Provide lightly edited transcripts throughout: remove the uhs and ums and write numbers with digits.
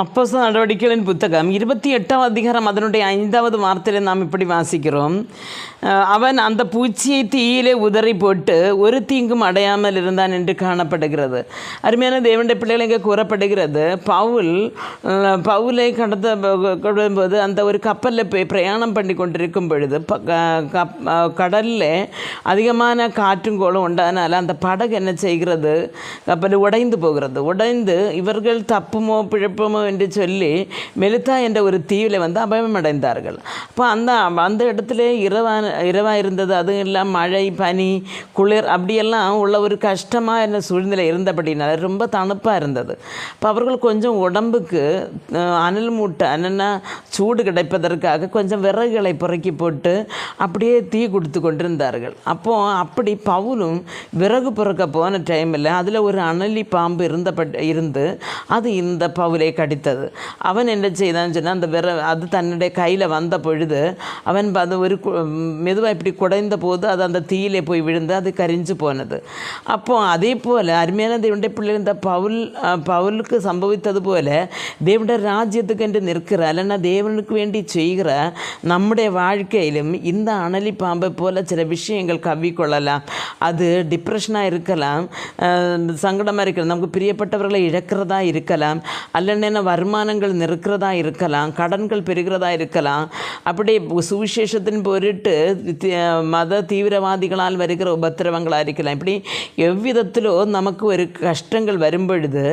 அப்போஸ்தலர் நடவடிக்கைகளின் புத்தகம் 28ஆம் அதிகாரம் அதனுடைய 5வது வார்த்தையில் நாம் இப்படி வாசிக்கிறோம். அவன் அந்த பூச்சியை தீயிலே உதறி போட்டு ஒரு தீங்கும் அடையாமல் இருந்தான் என்று காணப்படுகிறது. அருமையான தேவனுடைய பிள்ளைகள் இங்கே கூறப்படுகிறது. பவுலை கடந்தபோது அந்த ஒரு கப்பலில் போய் பிரயாணம் பண்ணி கொண்டிருக்கும் பொழுது கடலில் அதிகமான காற்றும் கோளும் உண்டானால் அந்த படகு என்ன செய்கிறது, கப்பல் உடைந்து போகிறது. உடைந்து இவர்கள் தப்புமோ பிழப்பமோ என்று சொல்லி மெலித்தா என்ற ஒரு தீவில் வந்து அபாயமடைந்தார்கள். அப்போ அந்த இடத்துல இரவாக இருந்தது. அதுவும் இல்லாமல் மழை, பனி, குளிர் அப்படியெல்லாம் உள்ள ஒரு கஷ்டமாக சூழ்நிலை இருந்தபடினால ரொம்ப தணுப்பாக இருந்தது. இப்போ அவர்கள் கொஞ்சம் உடம்புக்கு அனல் மூட்டை என்னென்னா சூடு கிடைப்பதற்காக கொஞ்சம் விறகுகளை புறக்கி போட்டு அப்படியே தீ கொடுத்து கொண்டிருந்தார்கள். அப்போது அப்படி பவுலும் விறகு புறக்க போன டைமில் அதில் ஒரு அனலி பாம்பு இருந்து அது இந்த பவுலை கடித்தது. அவன் என்ன செய்தான்னு சொன்னால் அது தன்னுடைய கையில் வந்த பொழுது அவன் அது ஒரு மெதுவாக இப்படி குடைந்த போது அது அந்த தீயிலே போய் விழுந்து அது கரிஞ்சு போனது. அப்போது அதே போல் அருமையான தேவனுடைய பிள்ளைகள் இந்த பவுலுக்கு சம்பவித்தது போல தேவனுடைய ராஜ்யத்துக்கு என்று நிற்கிற இல்லைன்னா தேவனுக்கு வேண்டி செய்கிற நம்முடைய வாழ்க்கையிலும் இந்த அனலி பாம்பை போல் சில விஷயங்கள் கவ்விக்கொள்ளலாம். அது டிப்ரெஷனாக இருக்கலாம், சங்கடமாக இருக்கலாம், நமக்கு பிரியப்பட்டவர்களை இழக்கிறதா இருக்கலாம், அல்லன்னா வருமானங்கள் நிற்கிறதா இருக்கலாம், கடன்கள் பெறுகிறதா இருக்கலாம். அப்படி சுவிசேஷத்தின் பொருட்டு மத தீவிரவாதிகளால் வருகிற உபத்திரவங்களாக இருக்கலாம். இப்படி எவ்விதத்திலோ நமக்கு ஒரு கஷ்டங்கள் வரும்பொழுது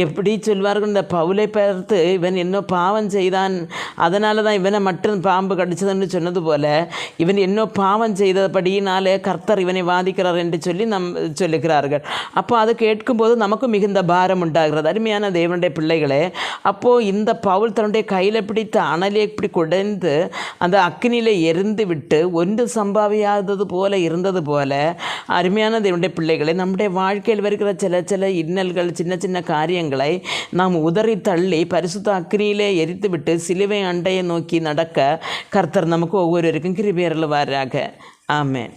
எப்படி சொல்வார்கள், இந்த பவுலை பார்த்து இவன் என்ன பாவம் செய்தான் அதனால தான் இவனை மட்டும் பாம்பு கடிச்சதுன்னு சொன்னது போல இவன் என்ன பாவம் செய்தபடியினாலே கர்த்தர் இவனை வாதிக்கிறார் என்று சொல்லி சொல்லுகிறார்கள். அப்போ அதை கேட்கும்போது நமக்கும் மிகுந்த பாரம் உண்டாகிறது. அருமையான தேவனுடைய பிள்ளைகளே, அப்போது இந்த பவுல் தன்னுடைய கையில் பிடித்த அனலை இப்படி குடைந்து அந்த அக்கினியில் எரிந்து விட்டு ஒன்று சம்பாவியாதது போல இருந்தது போல அருமையான தேவனுடைய பிள்ளைகளை நம்முடைய வாழ்க்கையில் வருகிற சில இன்னல்கள், சின்ன சின்ன காரியங்களை நாம் உதறி தள்ளி பரிசுத்த அக்கினியிலே எரித்து விட்டு சிலுவை அண்டையை நோக்கி நடக்க கர்த்தர் நமக்கு ஒவ்வொருவருக்கும் கிருபை அருள்வாராக. ஆமென்.